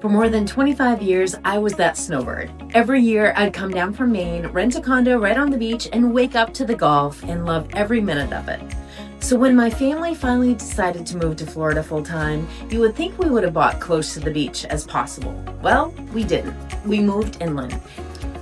For more than 25 years, I was that snowbird. Every year, I'd come down from Maine, rent a condo right on the beach, and wake up to the golf and love every minute of it. So when my family finally decided to move to Florida full-time, you would think we would have bought close to the beach as possible. Well, we didn't. We moved inland.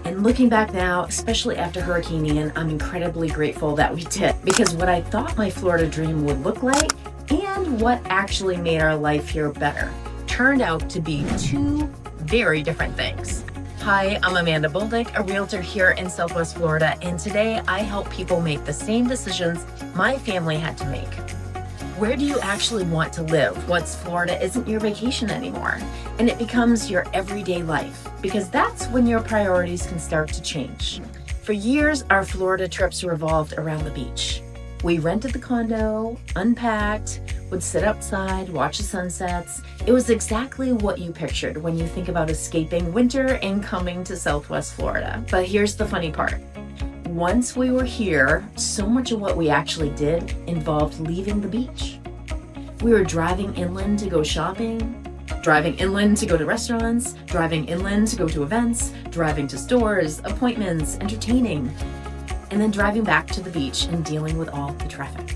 And looking back now, especially after Hurricane Ian, I'm incredibly grateful that we did, because what I thought my Florida dream would look like and what actually made our life here better turned out to be two very different things. Hi, I'm Amanda Boldick, a realtor here in Southwest Florida, and today I help people make the same decisions my family had to make. Where do you actually want to live once Florida isn't your vacation anymore and it becomes your everyday life? Because that's when your priorities can start to change. For years, our Florida trips revolved around the beach. We rented the condo, unpacked, would sit outside, watch the sunsets. It was exactly what you pictured when you think about escaping winter and coming to Southwest Florida. But here's the funny part. Once we were here, so much of what we actually did involved leaving the beach. We were driving inland to go shopping, driving inland to go to restaurants, driving inland to go to events, driving to stores, appointments, entertaining, and then driving back to the beach and dealing with all the traffic.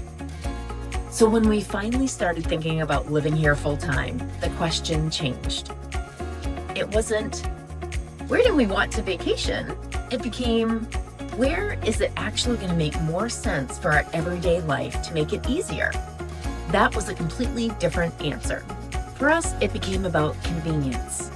So when we finally started thinking about living here full time, the question changed. It wasn't, where do we want to vacation? It became, where is it actually going to make more sense for our everyday life to make it easier? That was a completely different answer. For us, it became about convenience,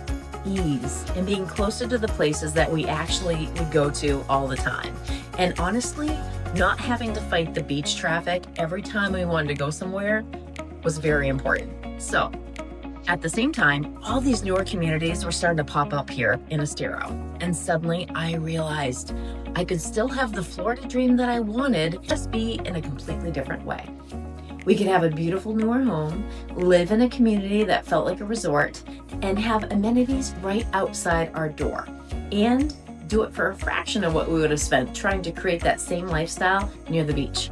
ease, and being closer to the places that we actually would go to all the time. And honestly, not having to fight the beach traffic every time we wanted to go somewhere was very important. So, at the same time, all these newer communities were starting to pop up here in Estero. And suddenly I realized I could still have the Florida dream that I wanted, just be in a completely different way. We could have a beautiful newer home, live in a community that felt like a resort, and have amenities right outside our door. And do it for a fraction of what we would have spent trying to create that same lifestyle near the beach.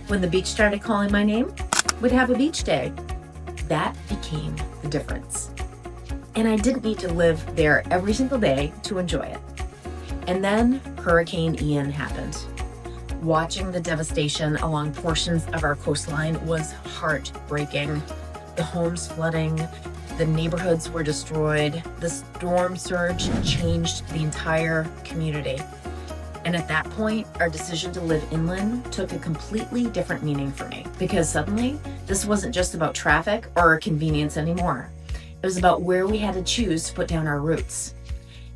When the beach started calling my name, we'd have a beach day. That became the difference. And I didn't need to live there every single day to enjoy it. And then Hurricane Ian happened. Watching the devastation along portions of our coastline was heartbreaking. The homes flooding, the neighborhoods were destroyed. The storm surge changed the entire community. And at that point, our decision to live inland took a completely different meaning for me, because suddenly this wasn't just about traffic or convenience anymore. It was about where we had to choose to put down our roots.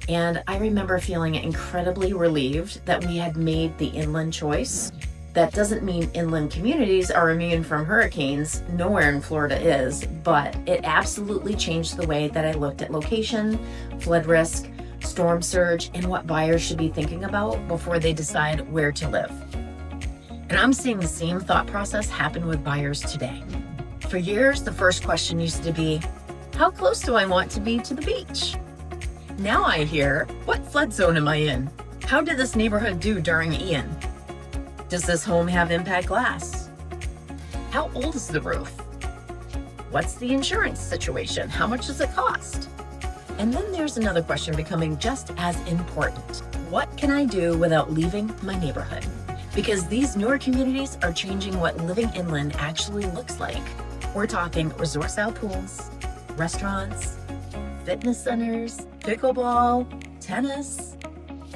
And I remember feeling incredibly relieved that we had made the inland choice. That doesn't mean inland communities are immune from hurricanes. Nowhere in Florida is, but it absolutely changed the way that I looked at location, flood risk, storm surge, and what buyers should be thinking about before they decide where to live. And I'm seeing the same thought process happen with buyers today. For years, the first question used to be, how close do I want to be to the beach? Now I hear, what flood zone am I in? How did this neighborhood do during Ian? Does this home have impact glass? How old is the roof? What's the insurance situation? How much does it cost? And then there's another question becoming just as important. What can I do without leaving my neighborhood? Because these newer communities are changing what living inland actually looks like. We're talking resort-style pools, restaurants, fitness centers, pickleball, tennis,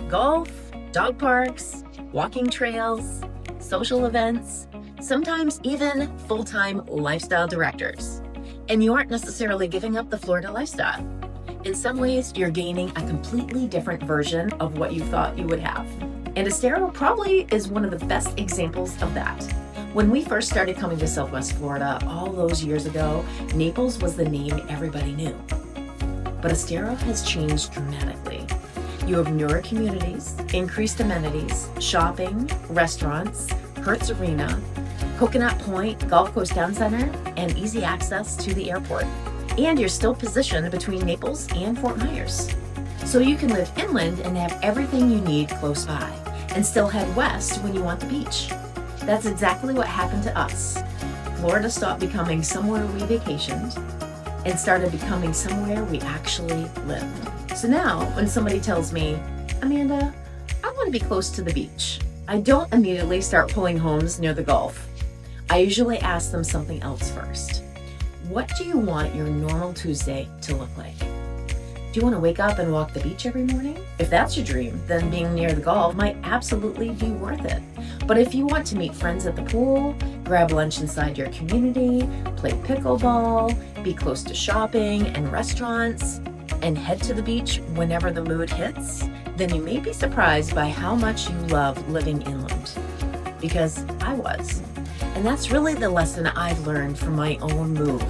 golf, dog parks, walking trails, social events, sometimes even full-time lifestyle directors. And you aren't necessarily giving up the Florida lifestyle. In some ways, you're gaining a completely different version of what you thought you would have. And Estero probably is one of the best examples of that. When we first started coming to Southwest Florida all those years ago, Naples was the name everybody knew. But Estero has changed dramatically. You have newer communities, increased amenities, shopping, restaurants, Hertz Arena, Coconut Point, Golf Coast Town Center, and easy access to the airport. And you're still positioned between Naples and Fort Myers. So you can live inland and have everything you need close by, and still head west when you want the beach. That's exactly what happened to us. Florida stopped becoming somewhere we vacationed, and started becoming somewhere we actually live. So now, when somebody tells me, Amanda, I want to be close to the beach, I don't immediately start pulling homes near the Gulf. I usually ask them something else first. What do you want your normal Tuesday to look like? Do you want to wake up and walk the beach every morning? If that's your dream, then being near the Gulf might absolutely be worth it. But if you want to meet friends at the pool, grab lunch inside your community, play pickleball, be close to shopping and restaurants, and head to the beach whenever the mood hits, then you may be surprised by how much you love living inland. Because I was. And that's really the lesson I've learned from my own move.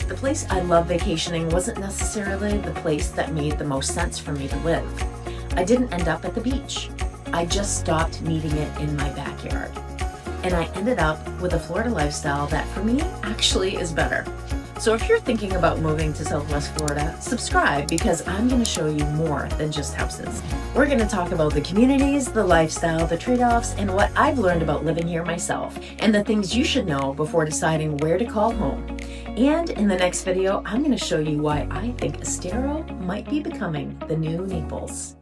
The place I love vacationing wasn't necessarily the place that made the most sense for me to live. I didn't end up at the beach. I just stopped needing it in my backyard. And I ended up with a Florida lifestyle that for me actually is better. So if you're thinking about moving to Southwest Florida, subscribe because I'm going to show you more than just houses. We're going to talk about the communities, the lifestyle, the trade-offs, and what I've learned about living here myself, and the things you should know before deciding where to call home. And in the next video, I'm going to show you why I think Estero might be becoming the new Naples.